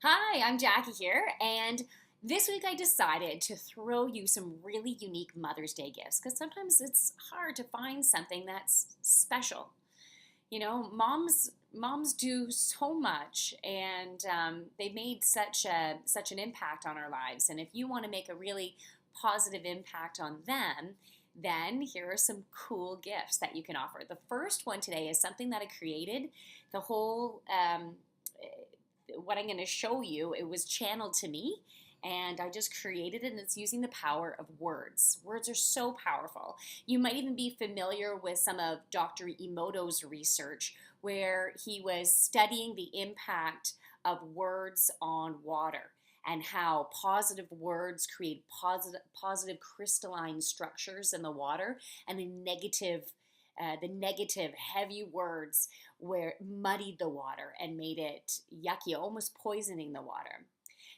Hi, I'm Jackie here, and this week I decided to throw you some really unique Mother's Day gifts because sometimes it's hard to find something that's special. Moms do so much, and they've made such an impact on our lives. And if you want to make a really positive impact on them, then here are some cool gifts that you can offer. The first one today is something that I created. The whole what I'm going to show you, it was channeled to me, and I just created it, and it's using the power of words. Words are so powerful. You might even be familiar with some of Dr. Emoto's research where he was studying the impact of words on water and how positive words create positive crystalline structures in the water, and the negative heavy words where muddied the water and made it yucky, almost poisoning the water.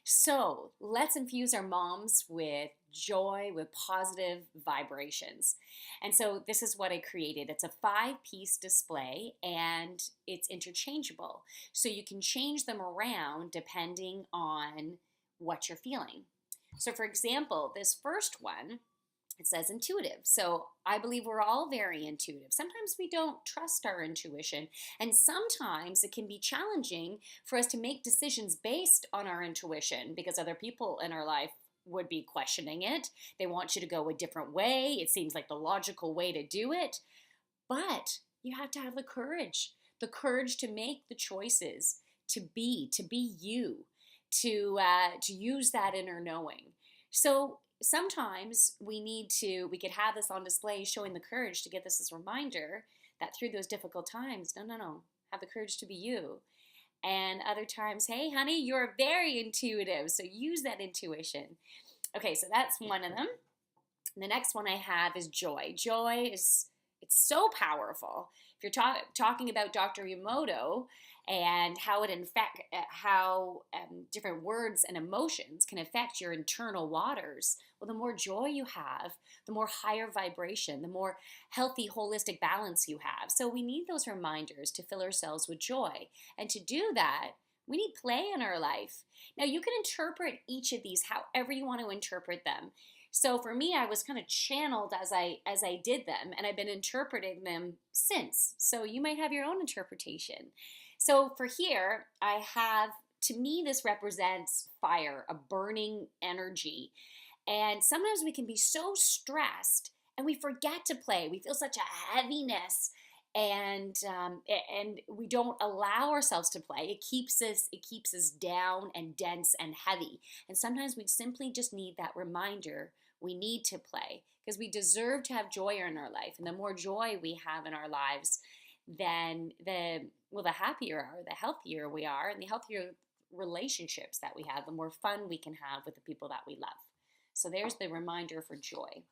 So let's infuse our moms with joy, with positive vibrations. And so this is what I created. It's a 5-piece display, and it's interchangeable. So you can change them around depending on what you're feeling. So for example, this first one, it says intuitive. So I believe we're all very intuitive. Sometimes we don't trust our intuition, and sometimes it can be challenging for us to make decisions based on our intuition because other people in our life would be questioning it. They want you to go a different way. It seems like the logical way to do it. But you have to have the courage to make the choices, to be you, to use that inner knowing. So sometimes we could have this on display showing the courage to get this as a reminder that through those difficult times, no, have the courage to be you. And other times, hey, honey, you're very intuitive, so use that intuition. Okay, so that's one of them. The next one I have is joy. Joy is it's so powerful. If you're talking about Dr. Emoto and how different words and emotions can affect your internal waters, well, the more joy you have, the more higher vibration, the more healthy, holistic balance you have. So we need those reminders to fill ourselves with joy. And to do that, we need play in our life. Now, you can interpret each of these however you want to interpret them. So for me, I was kind of channeled as I did them, and I've been interpreting them since. So you might have your own interpretation. So for here, I have, to me, this represents fire, a burning energy. And sometimes we can be so stressed and we forget to play. We feel such a heaviness, and we don't allow ourselves to play. It keeps us down and dense and heavy. And sometimes we simply just need that reminder. We need to play because we deserve to have joy in our life. And the more joy we have in our lives, then the happier the healthier we are, and the healthier relationships that we have, the more fun we can have with the people that we love. So there's the reminder for joy.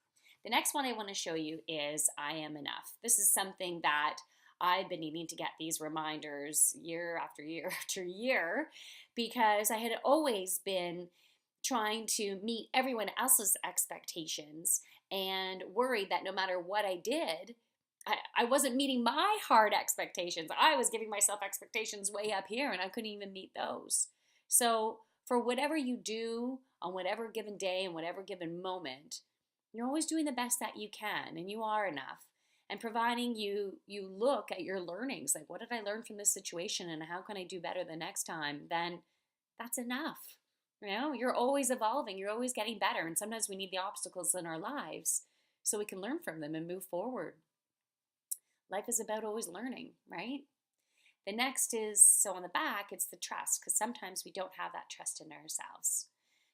The next one I want to show you is I am enough. This is something that I've been needing to get these reminders year after year after year because I had always been trying to meet everyone else's expectations and worried that no matter what I did, I wasn't meeting my hard expectations. I was giving myself expectations way up here, and I couldn't even meet those. So for whatever you do on whatever given day and whatever given moment, you're always doing the best that you can, and you are enough. And providing you look at your learnings, like what did I learn from this situation and how can I do better the next time, then that's enough. You're always evolving, you're always getting better, and sometimes we need the obstacles in our lives so we can learn from them and move forward. Life is about always learning, right? The next is, so on the back, it's the trust, because sometimes we don't have that trust in ourselves.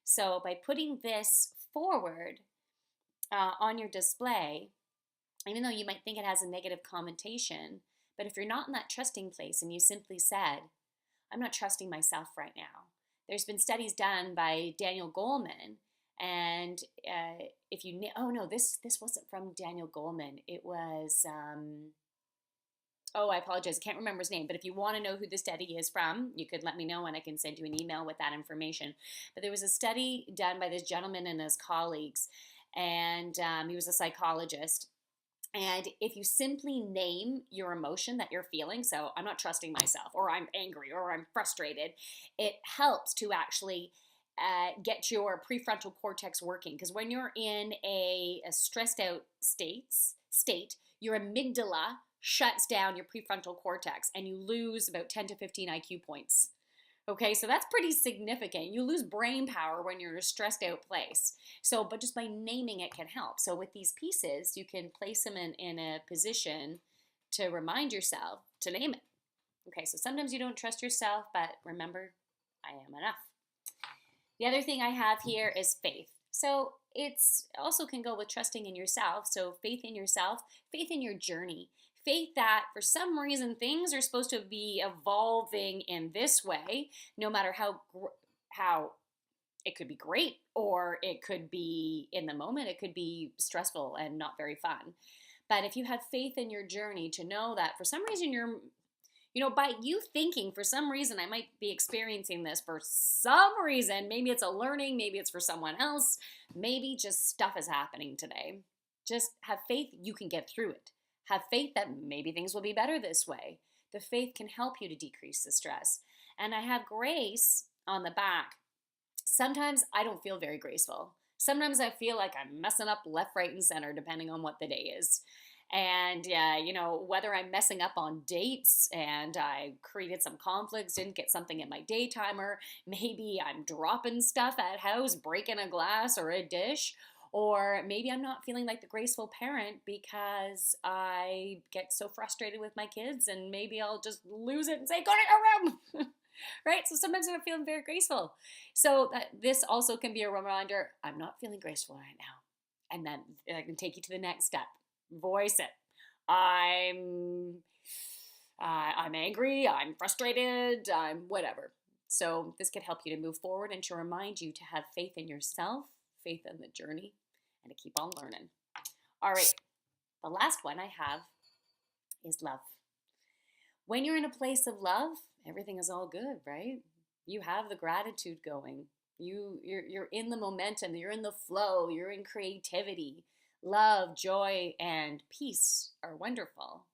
So by putting this forward on your display, even though you might think it has a negative connotation, but if you're not in that trusting place and you simply said, I'm not trusting myself right now. There's been studies done by Daniel Goleman, and if you, oh no, this wasn't from Daniel Goleman. It was, I apologize, I can't remember his name, but if you want to know who the study is from, you could let me know and I can send you an email with that information. But there was a study done by this gentleman and his colleagues, and he was a psychologist, And if you simply name your emotion that you're feeling, so I'm not trusting myself, or I'm angry, or I'm frustrated, it helps to actually get your prefrontal cortex working. Because when you're in a stressed out state, your amygdala shuts down your prefrontal cortex and you lose about 10 to 15 IQ points. Okay, so that's pretty significant. You lose brain power when you're in a stressed out place. So, but just by naming it can help. So with these pieces, you can place them in a position to remind yourself to name it. Okay, so sometimes you don't trust yourself, but remember, I am enough. The other thing I have here is faith. So it's also can go with trusting in yourself. So faith in yourself, faith in your journey, faith that for some reason things are supposed to be evolving in this way, no matter how it could be great, or it could be in the moment, it could be stressful and not very fun. But if you have faith in your journey to know that for some reason by you thinking for some reason I might be experiencing this for some reason, maybe it's a learning, maybe it's for someone else, maybe just stuff is happening today. Just have faith you can get through it. Have faith that maybe things will be better this way. The faith can help you to decrease the stress. And I have grace on the back. Sometimes I don't feel very graceful. Sometimes I feel like I'm messing up left, right, and center, depending on what the day is. And whether I'm messing up on dates and I created some conflicts, didn't get something in my day timer, maybe I'm dropping stuff at house, breaking a glass or a dish, or maybe I'm not feeling like the graceful parent because I get so frustrated with my kids and maybe I'll just lose it and say, go to your room. Right? So sometimes I'm not feeling very graceful. So this also can be a reminder, I'm not feeling graceful right now. And then I can take you to the next step. Voice it. I'm angry, I'm frustrated, I'm whatever. So this could help you to move forward and to remind you to have faith in yourself, faith in the journey, and to keep on learning. All right, the last one I have is love. When you're in a place of love, everything is all good, right? You have the gratitude going. You're in the momentum, you're in the flow, you're in creativity. Love, joy, and peace are wonderful.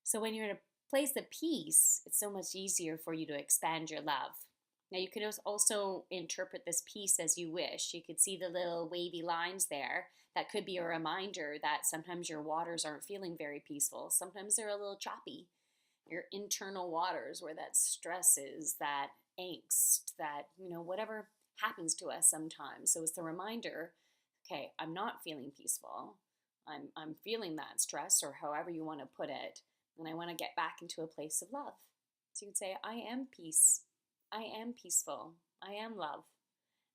So when you're in a place of peace, it's so much easier for you to expand your love. Now you could also interpret this peace as you wish. You could see the little wavy lines there. That could be a reminder that sometimes your waters aren't feeling very peaceful. Sometimes they're a little choppy. Your internal waters where that stress is, that angst, that, whatever happens to us sometimes. So it's the reminder, okay, I'm not feeling peaceful. I'm feeling that stress, or however you want to put it, and I want to get back into a place of love. So you can say, I am peace. I am peaceful. I am love.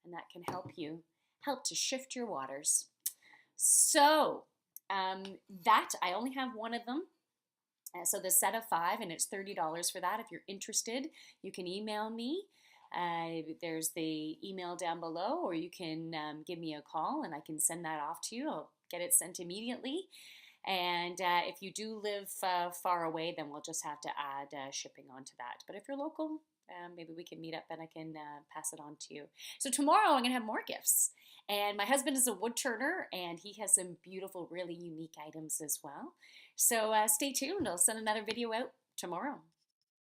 And that can help to shift your waters. So that, I only have one of them. So the set of 5, and it's $30 for that. If you're interested, you can email me. There's the email down below, or you can give me a call and I can send that off to you. I'll get it sent immediately. And if you do live far away, then we'll just have to add shipping onto that. But if you're local, maybe we can meet up and I can pass it on to you. So tomorrow I'm going to have more gifts. And my husband is a wood turner and he has some beautiful, really unique items as well. So stay tuned. I'll send another video out tomorrow.